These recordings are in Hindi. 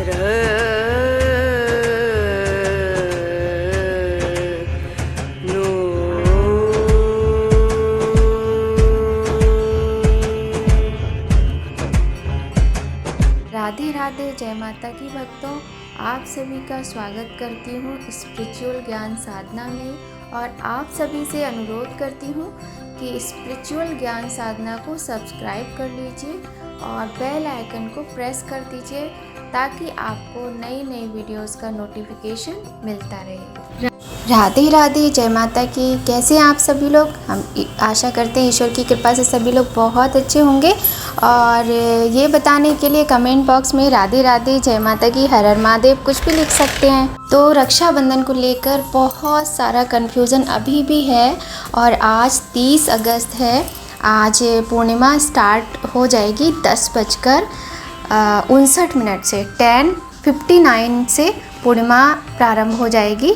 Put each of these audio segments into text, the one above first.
राधे राधे, जय माता की भक्तों। आप सभी का स्वागत करती हूँ स्पिरिचुअल ज्ञान साधना में और आप सभी से अनुरोध करती हूँ कि स्पिरिचुअल ज्ञान साधना को सब्सक्राइब कर लीजिए और बेल आइकन को प्रेस कर दीजिए ताकि आपको नई नई वीडियोस का नोटिफिकेशन मिलता रहे। राधे राधे, जय माता की। कैसे हैं आप सभी लोग? हम आशा करते हैं ईश्वर की कृपा से सभी लोग बहुत अच्छे होंगे। और ये बताने के लिए कमेंट बॉक्स में राधे राधे, जय माता की, हर हर महादेव कुछ भी लिख सकते हैं। तो रक्षाबंधन को लेकर बहुत सारा कन्फ्यूज़न अभी भी है और आज 30 अगस्त है। आज पूर्णिमा स्टार्ट हो जाएगी 10:59 से 10:59 से पूर्णिमा प्रारंभ हो जाएगी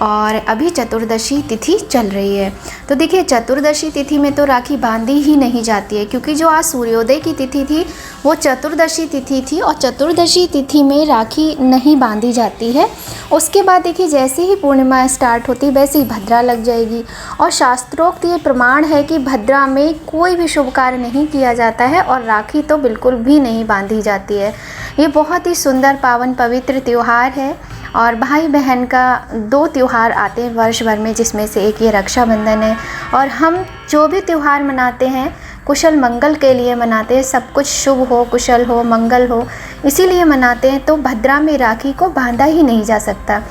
और अभी चतुर्दशी तिथि चल रही है। तो देखिए, चतुर्दशी तिथि में तो राखी बांधी ही नहीं जाती है क्योंकि जो आज सूर्योदय की तिथि थी वो चतुर्दशी तिथि थी और चतुर्दशी तिथि में राखी नहीं बांधी जाती है। उसके बाद देखिए, जैसे ही पूर्णिमा स्टार्ट होती वैसे ही भद्रा लग जाएगी और शास्त्रोक्त ये प्रमाण है कि भद्रा में कोई भी शुभ कार्य नहीं किया जाता है और राखी तो बिल्कुल भी नहीं बांधी जाती है। ये बहुत ही सुंदर पावन पवित्र त्यौहार है और भाई बहन का 2 त्यौहार आते हैं वर्ष भर में, जिसमें से एक ये रक्षाबंधन है। और हम जो भी त्यौहार मनाते हैं कुशल मंगल के लिए मनाते हैं, सब कुछ शुभ हो, कुशल हो, मंगल हो, इसीलिए मनाते हैं। तो भद्रा में राखी को बांधा ही नहीं जा सकता।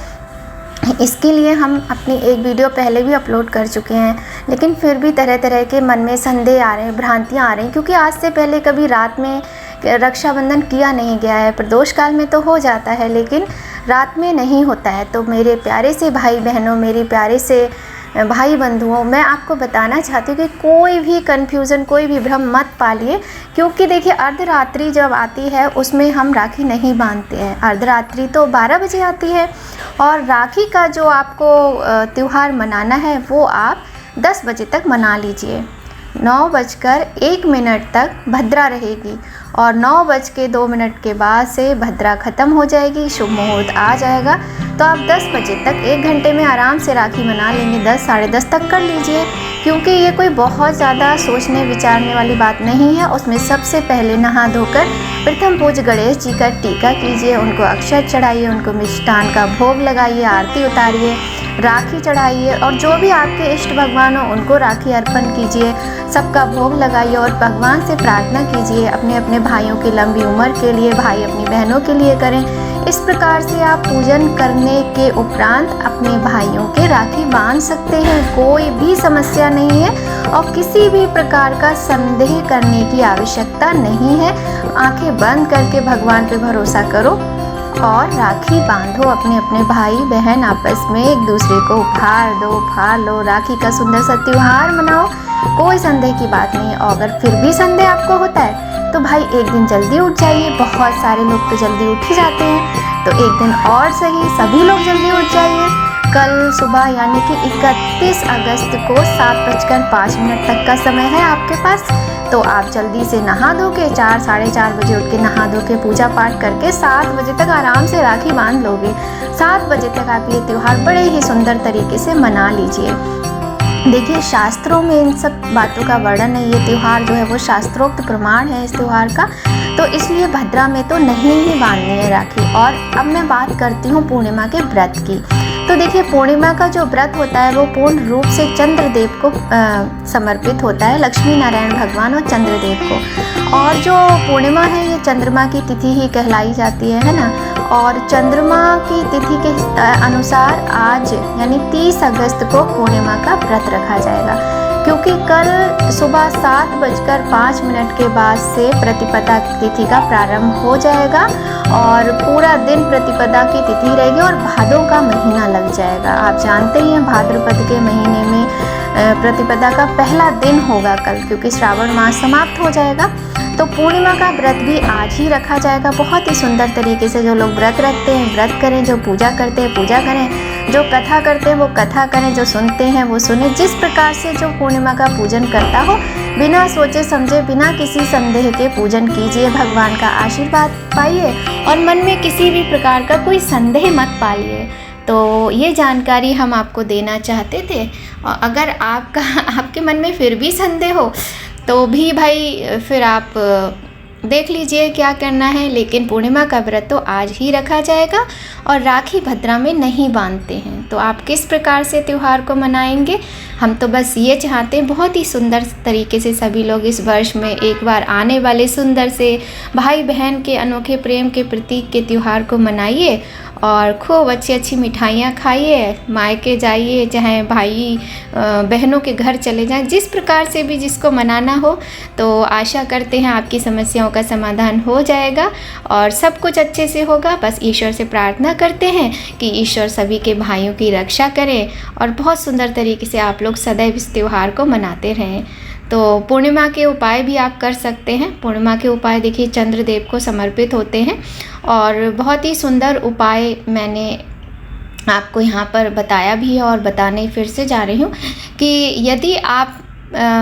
इसके लिए हम अपनी एक वीडियो पहले भी अपलोड कर चुके हैं, लेकिन फिर भी तरह तरह के मन में संदेह आ रहे हैं, भ्रांतियाँ आ रही हैं, क्योंकि आज से पहले कभी रात में रक्षाबंधन किया नहीं गया है। प्रदोष काल में तो हो जाता है लेकिन रात में नहीं होता है। तो मेरे प्यारे से भाई बहनों, मेरी प्यारे से भाई बंधुओं, मैं आपको बताना चाहती हूँ कि कोई भी कन्फ्यूज़न, कोई भी भ्रम मत पालिए, क्योंकि देखिए अर्धरात्रि जब आती है उसमें हम राखी नहीं बांधते हैं। अर्धरात्रि तो 12 बजे आती है और राखी का जो आपको त्यौहार मनाना है वो आप 10 बजे तक मना लीजिए। 9:01 तक भद्रा रहेगी और 9:02 के बाद से भद्रा ख़त्म हो जाएगी, शुभ मुहूर्त आ जाएगा। तो आप 10 बजे तक 1 घंटे में आराम से राखी मना लेंगे। 10 साढ़े 10 तक कर लीजिए, क्योंकि ये कोई बहुत ज़्यादा सोचने विचारने वाली बात नहीं है। उसमें सबसे पहले नहा धोकर प्रथम पूज्य गणेश जी का टीका कीजिए, उनको अक्षत चढ़ाइए, उनको मिष्ठान का भोग लगाइए, आरती उतारिए, राखी चढ़ाइए और जो भी आपके इष्ट भगवान हो उनको राखी अर्पण कीजिए, सबका भोग लगाइए और भगवान से प्रार्थना कीजिए अपने अपने भाइयों की लंबी उम्र के लिए, भाई अपनी बहनों के लिए करें। इस प्रकार से आप पूजन करने के उपरांत अपने भाइयों के राखी बांध सकते हैं। कोई भी समस्या नहीं है और किसी भी प्रकार का संदेह करने की आवश्यकता नहीं है। आंखें बंद करके भगवान पे भरोसा करो और राखी बांधो। अपने अपने भाई बहन आपस में एक दूसरे को उपहार दो, उपहार लो, राखी का सुंदर सा त्यौहार मनाओ। कोई संदेह की बात नहीं है। और अगर फिर भी संदेह आपको होता है तो भाई एक दिन जल्दी उठ जाइए। बहुत सारे लोग तो जल्दी उठ ही जाते हैं, तो एक दिन और सही सभी लोग जल्दी उठ जाइए। कल सुबह यानी कि 31 अगस्त को 7:05 तक का समय है आपके पास। तो आप जल्दी से नहा धो के 4 साढ़े 4 बजे उठ के नहा धो के पूजा पाठ करके 7 बजे तक आराम से राखी बांध लोगे। 7 बजे तक आप ये त्यौहार बड़े ही सुंदर तरीके से मना लीजिए। देखिए, शास्त्रों में इन सब बातों का वर्णन है। ये त्यौहार जो है वो शास्त्रोक्त प्रमाण है इस त्यौहार का, तो इसलिए भद्रा में तो नहीं ही बांधनी है राखी। और अब मैं बात करती हूँ पूर्णिमा के व्रत की। तो देखिए, पूर्णिमा का जो व्रत होता है वो पूर्ण रूप से चंद्रदेव को समर्पित होता है, लक्ष्मी नारायण भगवान और चंद्रदेव को। और जो पूर्णिमा है ये चंद्रमा की तिथि ही कहलाई जाती है ना। और चंद्रमा की तिथि के अनुसार आज यानी 30 अगस्त को पूर्णिमा का व्रत रखा जाएगा, क्योंकि कल सुबह 7:05 के बाद से प्रतिपदा तिथि का प्रारंभ हो जाएगा और पूरा दिन प्रतिपदा की तिथि रहेगी और भादों का महीना लग जाएगा। आप जानते ही हैं भाद्रपद के महीने में प्रतिपदा का पहला दिन होगा कल, क्योंकि श्रावण मास समाप्त हो जाएगा। तो पूर्णिमा का व्रत भी आज ही रखा जाएगा। बहुत ही सुंदर तरीके से जो लोग व्रत रखते हैं व्रत करें, जो पूजा करते हैं पूजा करें। जो कथा करते हैं वो कथा करें, जो सुनते हैं वो सुने। जिस प्रकार से जो पूर्णिमा का पूजन करता हो, बिना सोचे समझे, बिना किसी संदेह के पूजन कीजिए, भगवान का आशीर्वाद पाइए और मन में किसी भी प्रकार का कोई संदेह मत पालिए। तो ये जानकारी हम आपको देना चाहते थे। और अगर आपके मन में फिर भी संदेह हो तो भी भाई फिर आप देख लीजिए क्या करना है। लेकिन पूर्णिमा का व्रत तो आज ही रखा जाएगा और राखी भद्रा में नहीं बांधते हैं। तो आप किस प्रकार से त्यौहार को मनाएंगे? हम तो बस ये चाहते हैं बहुत ही सुंदर तरीके से सभी लोग इस वर्ष में एक बार आने वाले सुंदर से भाई बहन के अनोखे प्रेम के प्रतीक के त्यौहार को मनाइए और खूब अच्छी अच्छी मिठाइयाँ खाइए, मायके जाइए, चाहे भाई बहनों के घर चले जाएं, जिस प्रकार से भी जिसको मनाना हो। तो आशा करते हैं आपकी समस्याओं का समाधान हो जाएगा और सब कुछ अच्छे से होगा। बस ईश्वर से प्रार्थना करते हैं कि ईश्वर सभी के भाइयों की रक्षा करें और बहुत सुंदर तरीके से आप लोग सदैव इस त्यौहार को मनाते रहें। तो पूर्णिमा के उपाय भी आप कर सकते हैं। पूर्णिमा के उपाय देखिए चंद्रदेव को समर्पित होते हैं और बहुत ही सुंदर उपाय मैंने आपको यहाँ पर बताया भी है और बताने फिर से जा रही हूँ कि यदि आप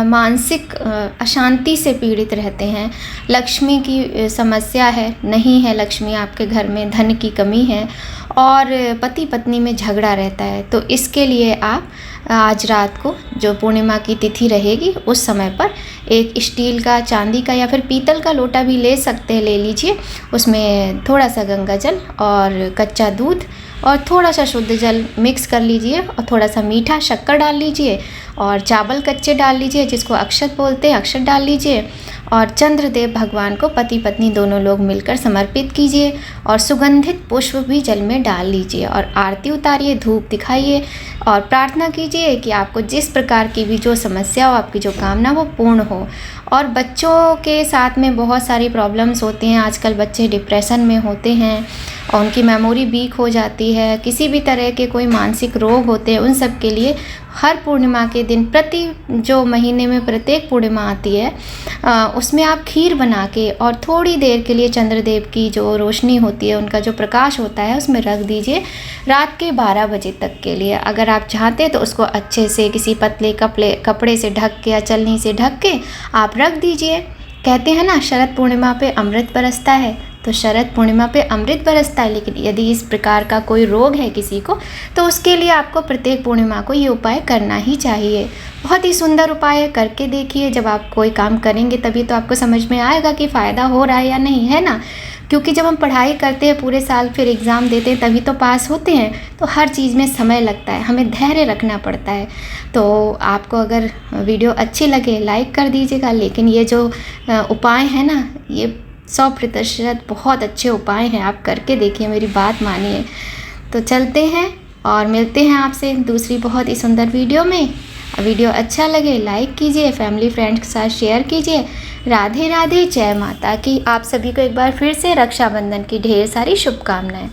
मानसिक अशांति से पीड़ित रहते हैं, लक्ष्मी की समस्या है, नहीं है लक्ष्मी आपके घर में, धन की कमी है और पति पत्नी में झगड़ा रहता है, तो इसके लिए आप आज रात को जो पूर्णिमा की तिथि रहेगी उस समय पर एक स्टील का, चांदी का या फिर पीतल का लोटा भी ले सकते हैं, ले लीजिए। उसमें थोड़ा सा गंगा जल और कच्चा दूध और थोड़ा सा शुद्ध जल मिक्स कर लीजिए और थोड़ा सा मीठा शक्कर डाल लीजिए और चावल कच्चे डाल लीजिए, जिसको अक्षत बोलते हैं, अक्षत डाल लीजिए और चंद्रदेव भगवान को पति पत्नी दोनों लोग मिलकर समर्पित कीजिए और सुगंधित पुष्प भी जल में डाल लीजिए और आरती उतारिए, धूप दिखाइए और प्रार्थना कीजिए कि आपको जिस प्रकार की भी जो समस्या हो, आपकी जो कामना वो पूर्ण हो। और बच्चों के साथ में बहुत सारी प्रॉब्लम्स होती हैं, आजकल बच्चे डिप्रेशन में होते हैं और उनकी मेमोरी वीक हो जाती है, किसी भी तरह के कोई मानसिक रोग होते हैं, उन सब के लिए हर पूर्णिमा के दिन, प्रति जो महीने में प्रत्येक पूर्णिमा आती है उसमें आप खीर बना के और थोड़ी देर के लिए चंद्रदेव की जो रोशनी होती है, उनका जो प्रकाश होता है, उसमें रख दीजिए रात के 12 बजे तक के लिए। अगर आप चाहते हैं तो उसको अच्छे से किसी पतले कपड़े से ढक के या चलनी से ढक के आप रख दीजिए। कहते हैं ना शरद पूर्णिमा पे अमृत बरसता है, तो शरद पूर्णिमा पे अमृत बरसता है। लेकिन यदि इस प्रकार का कोई रोग है किसी को, तो उसके लिए आपको प्रत्येक पूर्णिमा को ये उपाय करना ही चाहिए। बहुत ही सुंदर उपाय है, करके देखिए। जब आप कोई काम करेंगे तभी तो आपको समझ में आएगा कि फ़ायदा हो रहा है या नहीं, है ना। क्योंकि जब हम पढ़ाई करते हैं पूरे साल, फिर एग्ज़ाम देते हैं, तभी तो पास होते हैं। तो हर चीज़ में समय लगता है, हमें धैर्य रखना पड़ता है। तो आपको अगर वीडियो अच्छी लगे लाइक कर दीजिएगा। लेकिन ये जो उपाय है ना, ये 100% बहुत अच्छे उपाय हैं, आप करके देखिए, मेरी बात मानिए। तो चलते हैं और मिलते हैं आपसे दूसरी बहुत ही सुंदर वीडियो में। वीडियो अच्छा लगे लाइक कीजिए, फैमिली फ्रेंड्स के साथ शेयर कीजिए। राधे राधे, जय माता की। आप सभी को एक बार फिर से रक्षाबंधन की ढेर सारी शुभकामनाएं।